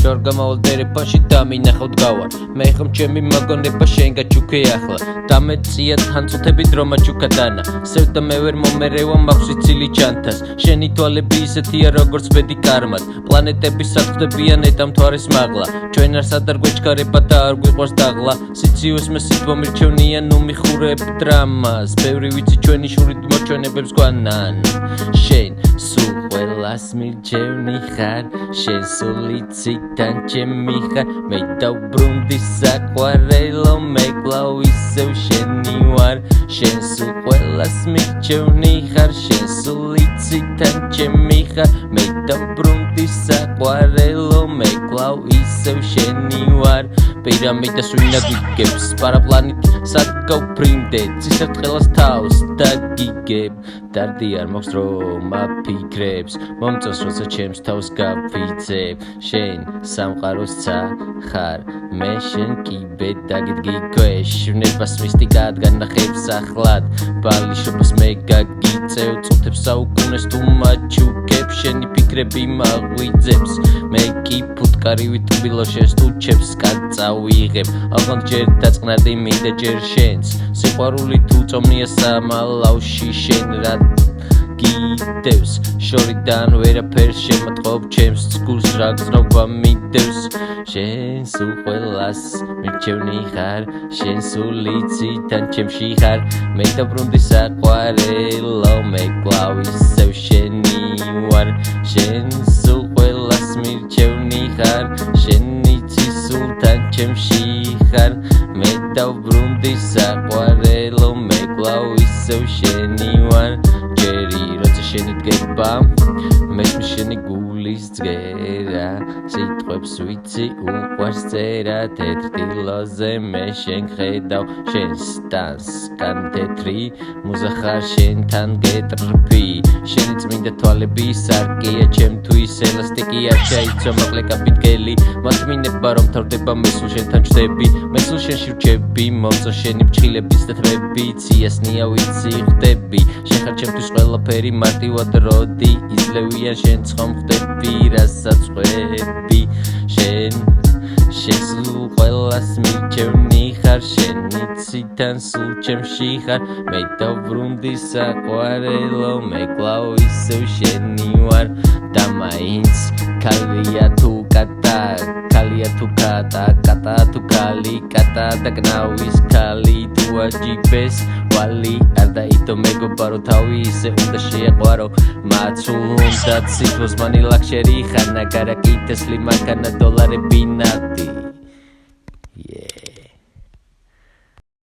Შორგამავალ დერეფანში დამინახავ დგავარ მე ხომ ჩემი მაგონება შენ გაჩუქე ახლა დამეწია თანწუთები დრომა ჩუქა დანა სევდა მე ვერ მომერევა მაქვს იცილი ჩანთას შენი თვალები ისეთია როგორც ბედი კარმად პლანეტები საქმდებიან ეტამთვარის მაღლა ჩვენ არ სადარ გვეჩქარება და არ გვიყვარს დაღლა სიციოს მე სიტყვა მირჩევნია ნუ მიხურებ დრამას ბევრი ვიცი ჩვენი შურით მოჩვენებებს გვანან შენ სულ ყველას მირჩევნი ხარ შენ სულ იცი თან ჩემი ხარ მე დავბრუნდი საყვარელო მე კვლავ ისევ შენი ვარ შენ სულ ყველას მირჩევნი ხარ შენ სულ იცი თან ჩემი ხარ მე დავბრუნდი საყვარელო მე კვლავ ისევ შენი ვარ პირამიდას ვინ აგიგებს პარაპლანით სად გავფრინდე ცისარტყელას თავს დაგიგებ დარდი არ მაქვს რომ აფიქრებს მომწონს როცა ჩემს თავს გავფიცებ შენ სამყაროსცა ხარ მე შენ კიბე დაგიდგი ქვეშ ნებას მისტიკად განახებს ახლად ბალიშობას მე გაგიწევ წუთებს საუკუნეს თუ მაჩუქებ შენი ფიქრები მაღვიძებს მე კი ფუტკარივით თბილო შენს თუჩებს კაცავიღებ აღონ ჯერ დაწყნარდი მინდა ჯერ შენს სიყვარული თუ წომნია სამალავში შენ რა გიდევს შორიდან ვერაფერს შემატყობ ჩემს გულს რა გზნობა მიდევს შენ სულ ყველას მირჩევნი ხარ შენ სულ იცი თან ჩემში ხარ მე დავბრუნდი საყვარელო მე კვლავ ისევ შენი ვარ შენ სულ ყველას მირჩევნი ხარ შენ იცი სულ თან ჩემში ხარ მე დავბრუნდი საყვარელო მე კვლავ ისევ შენი ვარ ჯერი როცა შენი დგება მესმის შენი გულის ძგერა სიტყვებს ვიცი უყვარს წერა თეთრ დილოზე მე შენ ხედავ შენს ტანს კან თეთრი მუზა ხარ შენთან გეტრფი შენი წმინდა თვალები სარკეა ჩემთვის ელასტიკია შეიცვა მაყლეკაფით გელი მათმინება რომ თავდება მე სულ შენთან ჩდები მე სულ შენში ვჩები მომწონს შენი ფრჩხილების თეთრები ციასნია ვიცი ხვდები შენ ხარ ჩემთვის ყველაფერი მარტივად როდი იძლევიან შენ ცხომ ხვდები რასაც ხვდები შენ სულ ყველას მირჩევნი ხარ შენ იცი თან სულ ჩემში ხარ მე დავბრუნდი საყვარელო მე კვლავ ისევ შენი ვარ და მაინც ქალია თუ კატა ქალია თუ კატა კატა თუ ქალი კატა და გნავის ქალი თუ აჯიბეს ვალი არ დაიდო მეგობარო თავი ისე უნდა შეაყვარო მათ სულ უნდა ციფროს მანი ლაქშერი ხანა გარაკი ტესლი მანქანა დოლარები